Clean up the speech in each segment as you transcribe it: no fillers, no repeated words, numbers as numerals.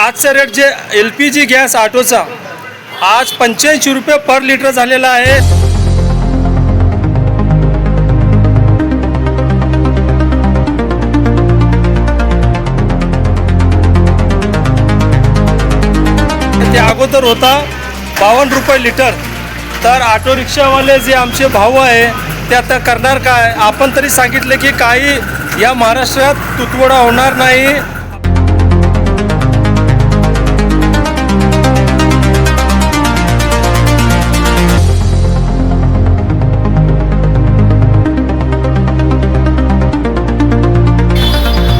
आजचा रेट जे LPG gas ऑटोचा आज 85 रुपये पर लिटर झालेला आहे। ते अगोदर होता 52 रुपये लिटर। तर ऑटो रिक्षावाले जे आमचे भाऊ आहे ते आता करणार काय? आपण तरी सांगितले की काही या महाराष्ट्रात तुटवडा होणार नाही।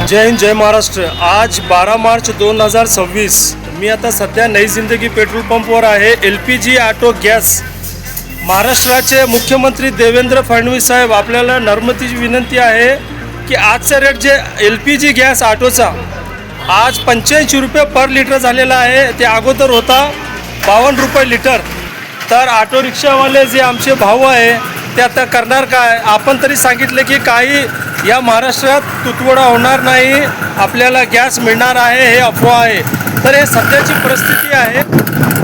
जय हिंद जय महाराष्ट्र। आज 12 मार्च 2026 मी आता सध्या नई जिंदगी पेट्रोल पंपवर आहे। LPG ऑटो गॅस महाराष्ट्राचे मुख्यमंत्री देवेंद्र फडणवीस साहेब आपल्याला नम्रतेची विनंती आहे की आजचा रेट जे LPG गॅस ऑटोचा आज 85 रुपये पर लिटर झालेला आहे। ते अगोदर होता 52 रुपये लिटर। तर ऑटो रिक्षावाले जे आमचे भाऊ आहे ते आता करणार काय? आपण तरी सांगितले की काही या महाराष्ट्रात तुटवडा होणार नाही, आपल्याला गॅस मिळणार आहे, हे अफवा आहे। तर हे सध्याची परिस्थिती आहे।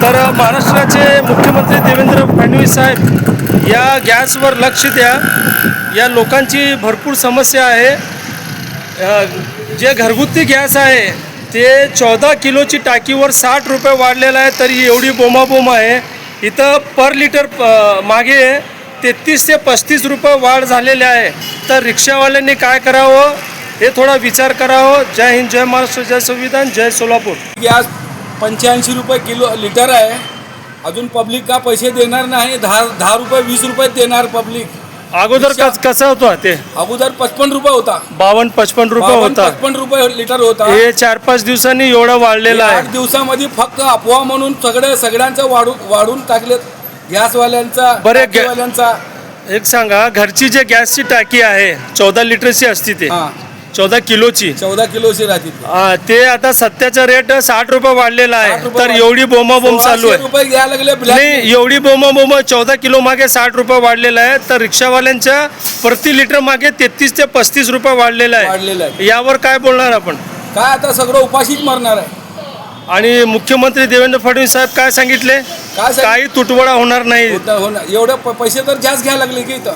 तर महाराष्ट्राचे मुख्यमंत्री देवेंद्र फडणवीस साहेब या गॅसवर लक्ष द्या। या लोकांची भरपूर समस्या आहे। जे घरगुती गॅस आहे ते 14 किलोची टाकीवर 60 रुपये वाढलेला आहे, तरी एवढी बोमाबोम आहे। इथं पर लिटर मागे 33 ते 35 रुपये वाढ झालेले आहे। तर रिक्षावाल्यांनी काय करावं हे थोडा विचार करावं। जय हिंद जय महाराष्ट्र जय संविधान जय सोलापूर। गॅस 85 रुपये किलो लिटर आहे। अजून पब्लिक का पैसे देणार नाही, 10 रुपये 20 रुपये देणार पब्लिक। अगोदर कसा होता ते? अगोदर 55 रुपये होता, 52-55 रुपये होता। 55 रुपये लिटर होता। हे 4-5 दिवसांनी एवढा वाढलेला आहे। 8 दिवसामध्ये फक्त अफवा म्हणून सगळ्यांचं वाढून टाकलेत गॅसवाल्यांचा, टाकीवाल्यांचा। एक सांगा, घरची जे गॅसची टाकी आहे 14 लिटरची असते ते 14 किलोची 14 किलोची राहते ते आता सध्याचा रेट 60 रुपये वाढलेला आहे। 60 रुपये तर एवढी बोमाबोम चालू आहे। रुपये घ्यायला लागले नाही, एवढी बोमाबोम 14 किलो मागे 60 रुपये वाढलेला आहे। तर रिक्षावाल्यांच्या प्रति लिटर मागे 33 ते 35 रुपये वाढलेला आहे। यावर काय बोलणार आपण? काय आता सगळं उपाशीच मरणार आहे। आणि मुख्यमंत्री देवेंद्र फडणवीस साहेब काय सांगितले? काही तुटवडा होणार नाही। एवढे पैसे तर जास्त घ्यायला लागले की इथं